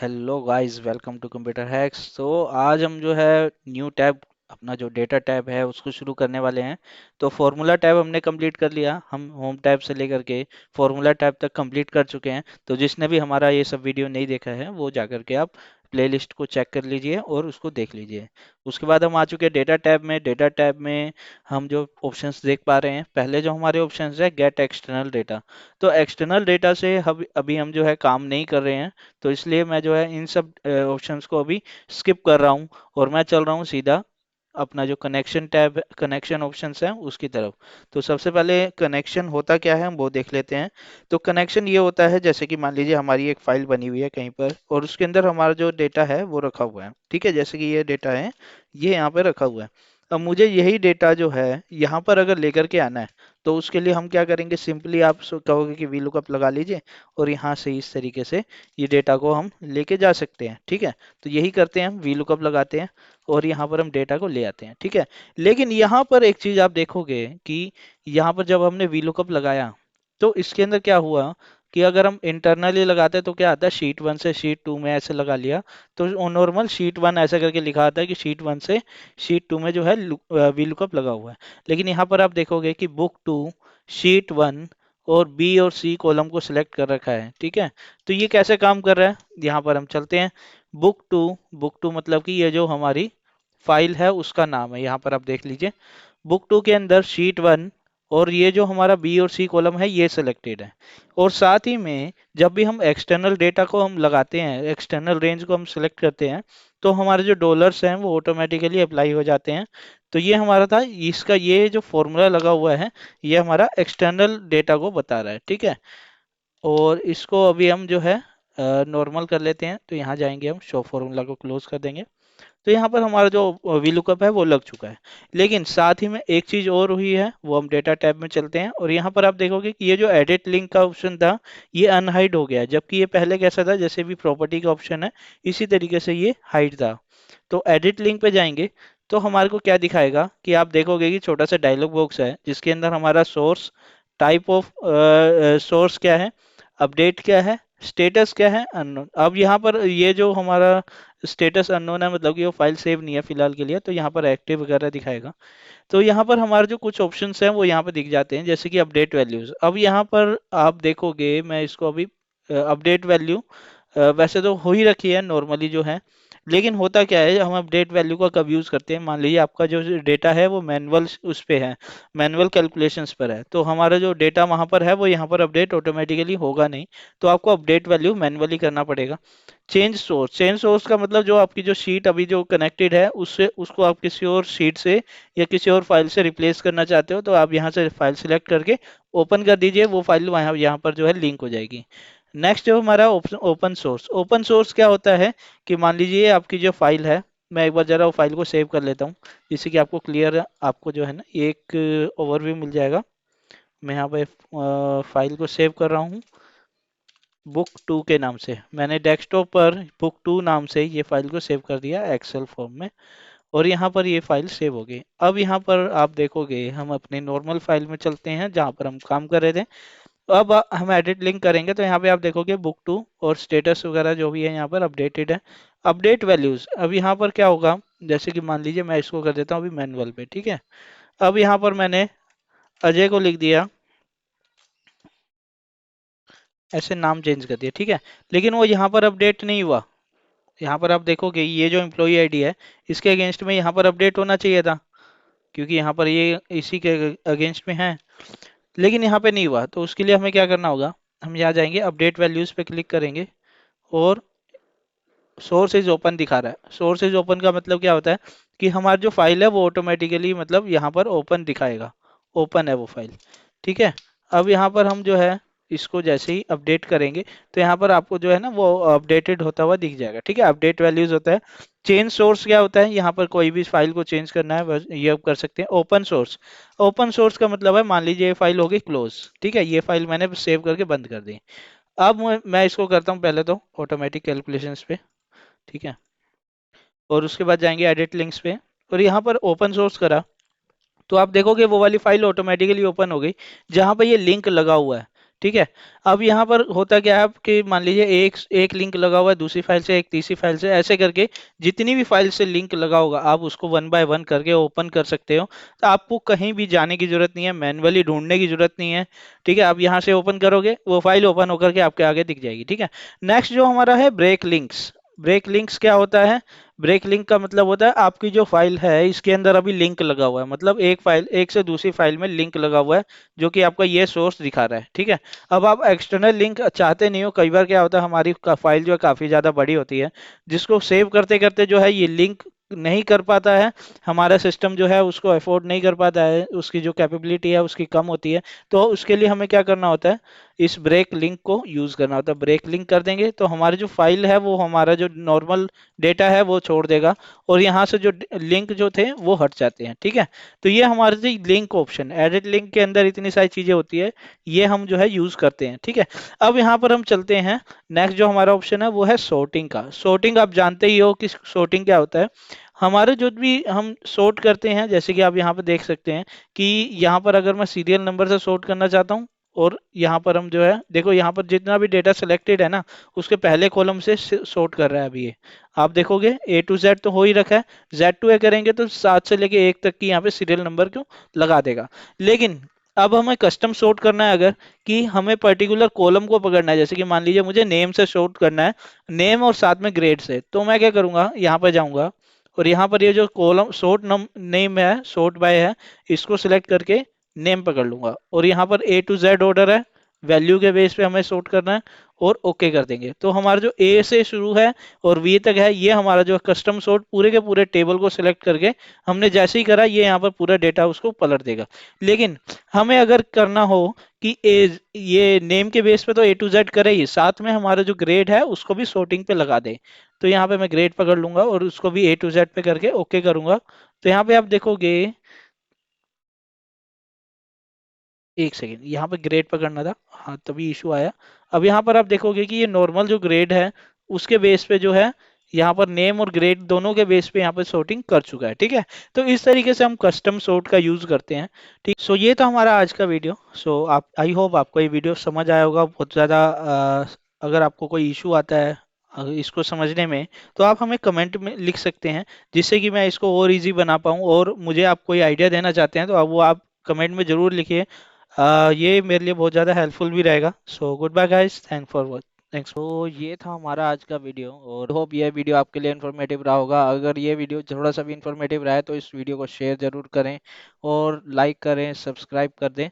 Hello guys, welcome to computer hacks. तो आज हम जो है न्यू टैब, अपना जो डेटा टैब है उसको शुरू करने वाले हैं। तो फॉर्मूला टैब हमने कंप्लीट कर लिया, हम होम टैब से लेकर के फॉर्मूला टैब तक कंप्लीट कर चुके हैं। तो जिसने भी हमारा ये सब वीडियो नहीं देखा है वो जा कर के आप प्लेलिस्ट को चेक कर लीजिए और उसको देख लीजिए। उसके बाद हम आ चुके हैं डेटा टैब में। डेटा टैब में हम जो ऑप्शंस देख पा रहे हैं, पहले जो हमारे ऑप्शंस है गेट एक्सटर्नल डेटा। तो एक्सटर्नल डेटा से अभी हम जो है काम नहीं कर रहे हैं, तो इसलिए मैं जो है इन सब ऑप्शंस को अभी स्किप कर रहा हूँ और मैं चल रहा हूँ सीधा अपना जो कनेक्शन टैब, कनेक्शन ऑप्शंस है उसकी तरफ। तो सबसे पहले कनेक्शन होता क्या है हम वो देख लेते हैं। तो कनेक्शन ये होता है, जैसे कि मान लीजिए हमारी एक फाइल बनी हुई है कहीं पर और उसके अंदर हमारा जो डेटा है वो रखा हुआ है। ठीक है, जैसे कि ये डेटा है, ये यहाँ पे रखा हुआ है। अब मुझे यही डेटा जो है यहाँ पर अगर लेकर के आना है, तो उसके लिए हम क्या करेंगे, सिंपली आप कहोगे कि वी लुकअप लगा लीजिए और यहाँ से इस तरीके से ये डेटा को हम लेके जा सकते हैं। ठीक है, तो यही करते हैं, हम वी लुकअप लगाते हैं और यहाँ पर हम डेटा को ले आते हैं। ठीक है, लेकिन यहाँ पर एक चीज आप देखोगे कि यहाँ पर जब हमने वी लुकअप लगाया तो इसके अंदर क्या हुआ कि अगर हम इंटरनली लगाते तो क्या आता है, शीट वन से शीट टू में ऐसे लगा लिया तो नॉर्मल शीट वन ऐसा करके लिखा आता है कि शीट वन से शीट टू में जो है वी लुकअप लगा हुआ है। लेकिन यहाँ पर आप देखोगे कि बुक टू, शीट वन और बी और सी कॉलम को सिलेक्ट कर रखा है। ठीक है, तो ये कैसे काम कर रहा है, यहाँ पर हम चलते हैं। बुक टू, बुक टू मतलब कि ये जो हमारी फाइल है उसका नाम है, यहाँ पर आप देख लीजिए। बुक टू के अंदर शीट वन और ये जो हमारा बी और सी कॉलम है ये सिलेक्टेड है। और साथ ही में जब भी हम एक्सटर्नल डेटा को हम लगाते हैं, एक्सटर्नल रेंज को हम सिलेक्ट करते हैं, तो हमारे जो डॉलर्स हैं वो ऑटोमेटिकली अप्लाई हो जाते हैं। तो ये हमारा था, इसका ये जो फॉर्मूला लगा हुआ है ये हमारा एक्सटर्नल डेटा को बता रहा है। ठीक है, और इसको अभी हम जो है नॉर्मल कर लेते हैं। तो यहाँ जाएंगे, हम शो फॉर्मूला को क्लोज कर देंगे। तो यहाँ पर हमारा जो वी लुकअप है वो लग चुका है। लेकिन साथ ही में एक चीज और हुई है, वो हम डेटा टैब में चलते हैं और यहाँ पर आप देखोगे कि ये जो एडिट लिंक का ऑप्शन था ये अनहाइड हो गया है, जबकि ये पहले कैसा था, जैसे भी प्रॉपर्टी का ऑप्शन है इसी तरीके से ये हाइड था। तो एडिट लिंक पे जाएंगे तो हमारे को क्या दिखाएगा कि आप देखोगे कि छोटा सा डायलॉग बॉक्स है जिसके अंदर हमारा सोर्स, टाइप ऑफ सोर्स क्या है, अपडेट क्या है, स्टेटस क्या है, अननोन। अब यहाँ पर ये जो हमारा स्टेटस अननोन है, मतलब कि वो फाइल सेव नहीं है फिलहाल के लिए, तो यहाँ पर एक्टिव वगैरह दिखाएगा। तो यहाँ पर हमारे जो कुछ ऑप्शंस हैं वो यहाँ पर दिख जाते हैं, जैसे कि अपडेट वैल्यूज। अब यहाँ पर आप देखोगे, मैं इसको अभी अपडेट वैल्यू वैसे तो हो ही रखी है नॉर्मली जो है, लेकिन होता क्या है, हम अपडेट वैल्यू का कब यूज़ करते हैं, मान लीजिए आपका जो डेटा है वो मैनुअल उस पे है, मैनुअल कैलकुलेशंस पर है, तो हमारा जो डेटा वहाँ पर है वो यहाँ पर अपडेट ऑटोमेटिकली होगा नहीं। तो आपको अपडेट वैल्यू मैनुअली करना पड़ेगा। चेंज सोर्स, चेंज सोर्स का मतलब जो आपकी जो शीट अभी जो कनेक्टेड है उससे उसको आप किसी और शीट से या किसी और फाइल से रिप्लेस करना चाहते हो, तो आप यहाँ से फाइल सिलेक्ट करके ओपन कर दीजिए, वो फाइल वहाँ यहाँ पर जो है लिंक हो जाएगी। नेक्स्ट जो हमारा option open source, open source क्या होता है कि मान लीजिए आपकी जो फाइल है, मैं एक बार जरा वो फाइल को सेव कर लेता हूँ जिससे कि आपको क्लियर, आपको जो है ना एक ओवरव्यू मिल जाएगा। मैं यहाँ पे फाइल को सेव कर रहा हूँ बुक टू के नाम से, मैंने डेस्कटॉप पर बुक टू नाम से ये फाइल को सेव कर दिया एक्सेल फॉर्म में और यहाँ पर ये फाइल सेव हो गई। अब यहाँ पर आप देखोगे हम अपने नॉर्मल फाइल में चलते हैं जहाँ पर हम काम कर रहे थे। अब हम एडिट लिंक करेंगे तो यहाँ पे आप देखोगे बुक टू और स्टेटस वगैरह जो भी है यहाँ पर अपडेटेड है। अपडेट वैल्यूज, अब यहाँ पर क्या होगा, जैसे कि मान लीजिए मैं इसको कर देता हूँ अभी मैनुअल पे। ठीक है, अब यहाँ पर मैंने अजय को लिख दिया, ऐसे नाम चेंज कर दिया। ठीक है, लेकिन वो यहाँ पर अपडेट नहीं हुआ। यहाँ पर आप देखोगे ये जो एम्प्लॉई आईडी है इसके अगेंस्ट में यहाँ पर अपडेट होना चाहिए था, क्योंकि यहाँ पर ये इसी के अगेंस्ट में है, लेकिन यहाँ पे नहीं हुआ। तो उसके लिए हमें क्या करना होगा, हम यहाँ जाएंगे अपडेट वैल्यूज पे क्लिक करेंगे और सोर्स इज ओपन दिखा रहा है। सोर्स इज ओपन का मतलब क्या होता है कि हमारी जो फाइल है वो ऑटोमेटिकली मतलब यहाँ पर ओपन दिखाएगा, ओपन है वो फाइल। ठीक है, अब यहाँ पर हम जो है इसको जैसे ही अपडेट करेंगे तो यहाँ पर आपको जो है ना वो अपडेटेड होता हुआ दिख जाएगा। ठीक है, अपडेट वैल्यूज होता है। चेंज सोर्स क्या होता है, यहाँ पर कोई भी फाइल को चेंज करना है बस ये आप कर सकते हैं। ओपन सोर्स, ओपन सोर्स का मतलब है मान लीजिए ये फाइल होगी क्लोज। ठीक है, ये फाइल मैंने सेव करके बंद कर दी। अब मैं इसको करता हूँ पहले तो ऑटोमेटिक कैलकुलेशंस पे। ठीक है, और उसके बाद जाएंगे एडिट लिंक्स पे और यहाँ पर ओपन सोर्स करा तो आप देखोगे वो वाली फाइल ऑटोमेटिकली ओपन हो गई जहाँ पर ये लिंक लगा हुआ है। ठीक है। अब यहाँ पर होता क्या है कि मान लीजिए एक एक लिंक लगा हुआ है दूसरी फाइल से, एक तीसरी फाइल से, ऐसे करके जितनी भी फाइल से लिंक लगा होगा आप उसको वन बाय वन करके ओपन कर सकते हो। तो आपको कहीं भी जाने की जरूरत नहीं है, मैन्युअली ढूंढने की जरूरत नहीं है। ठीक है, आप यहाँ से ओपन करोगे वो फाइल ओपन होकर के आपके आगे दिख जाएगी। ठीक है। नेक्स्ट जो हमारा है ब्रेक लिंक्स। ब्रेक लिंक्स क्या होता है? ब्रेक लिंक का मतलब होता है आपकी जो फाइल है इसके अंदर अभी लिंक लगा हुआ है, मतलब एक फाइल एक से दूसरी फाइल में लिंक लगा हुआ है, जो कि आपका ये सोर्स दिखा रहा है। ठीक है। अब आप एक्सटर्नल लिंक चाहते नहीं हो, कई बार क्या होता है हमारी फाइल जो है काफ़ी ज़्यादा बड़ी होती है, जिसको सेव करते करते जो है ये लिंक नहीं कर पाता है, हमारा सिस्टम जो है उसको अफोर्ड नहीं कर पाता है, उसकी जो कैपेबिलिटी है उसकी कम होती है। तो उसके लिए हमें क्या करना होता है, इस ब्रेक लिंक को यूज़ करना होता है। ब्रेक लिंक कर देंगे तो हमारी जो फाइल है वो हमारा जो नॉर्मल डेटा है वो छोड़ देगा, और यहाँ से जो लिंक जो थे वो हट जाते हैं। ठीक है। तो ये हमारे जो लिंक ऑप्शन, एडिट लिंक के अंदर इतनी सारी चीज़ें होती है, ये हम जो है यूज़ करते हैं। ठीक है। अब यहाँ पर हम चलते हैं, नेक्स्ट जो हमारा ऑप्शन है वो है सॉर्टिंग का। सॉर्टिंग आप जानते ही हो कि सॉर्टिंग क्या होता है। हमारे जो भी हम सॉर्ट करते हैं, जैसे कि आप यहाँ पर देख सकते हैं कि यहाँ पर अगर मैं सीरियल नंबर से सॉर्ट करना चाहता हूँ, और यहाँ पर हम जो है देखो यहाँ पर जितना भी डेटा सिलेक्टेड है ना उसके पहले कॉलम से सॉर्ट कर रहा है अभी ये। आप देखोगे A to Z तो हो ही रखा है, Z to A करेंगे तो 7 से लेके 1 तक की यहाँ पे सीरियल नंबर क्यों लगा देगा। लेकिन अब हमें कस्टम सॉर्ट करना है, अगर कि हमें पर्टिकुलर कॉलम को पकड़ना है, जैसे कि मान लीजिए मुझे नेम से सॉर्ट करना है, नेम और साथ में ग्रेड से, तो मैं क्या करूँगा, यहाँ पर जाऊँगा और यहाँ पर ये जो कॉलम सॉर्ट नेम है, सॉर्ट बाय है, इसको सिलेक्ट करके नेम पकड़ लूंगा, और यहाँ पर A to Z ऑर्डर है, वैल्यू के बेस पे हमें सॉर्ट करना है, और ओके कर देंगे तो हमारा जो ए से शुरू है और वी तक है ये हमारा जो कस्टम सॉर्ट पूरे के पूरे टेबल को सिलेक्ट करके हमने जैसे ही करा ये यहाँ पर पूरा डेटा उसको पलट देगा। लेकिन हमें अगर करना हो कि ये नेम के बेस पे तो A to Z करे ही, साथ में हमारा जो ग्रेड है उसको भी सॉर्टिंग पे लगा दे, तो यहाँ पे मैं ग्रेड पकड़ लूंगा और उसको भी A to Z पे करके ओके करूंगा। तो यहाँ पे आप देखोगे, एक सेकेंड, यहाँ पे ग्रेड पकड़ना था, हाँ तभी इशू आया। अब यहाँ पर आप देखोगे कि ये नॉर्मल जो ग्रेड है उसके बेस पे जो है यहाँ पर नेम और ग्रेड दोनों के बेस पे यहाँ पर सॉर्टिंग कर चुका है। ठीक है। तो इस तरीके से हम कस्टम सॉर्ट का यूज करते हैं। ठीक, सो ये था हमारा आज का वीडियो। सो आप, आई होप आपको ये वीडियो समझ आया होगा बहुत ज़्यादा। अगर आपको कोई इशू आता है इसको समझने में, तो आप हमें कमेंट में लिख सकते हैं, जिससे कि मैं इसको और इजी बना पाऊँ, और मुझे आप कोई आइडिया देना चाहते हैं तो आप वो आप कमेंट में ज़रूर लिखिए। ये मेरे लिए बहुत ज़्यादा हेल्पफुल भी रहेगा। So good bye guys, thanks for watch. Thanks. तो ये था हमारा आज का वीडियो, और होप ये वीडियो आपके लिए इन्फॉर्मेटिव रहा होगा। अगर ये वीडियो थोड़ा सा भी इन्फॉर्मेटिव रहा है तो इस वीडियो को शेयर ज़रूर करें, और लाइक करें, सब्सक्राइब कर दें।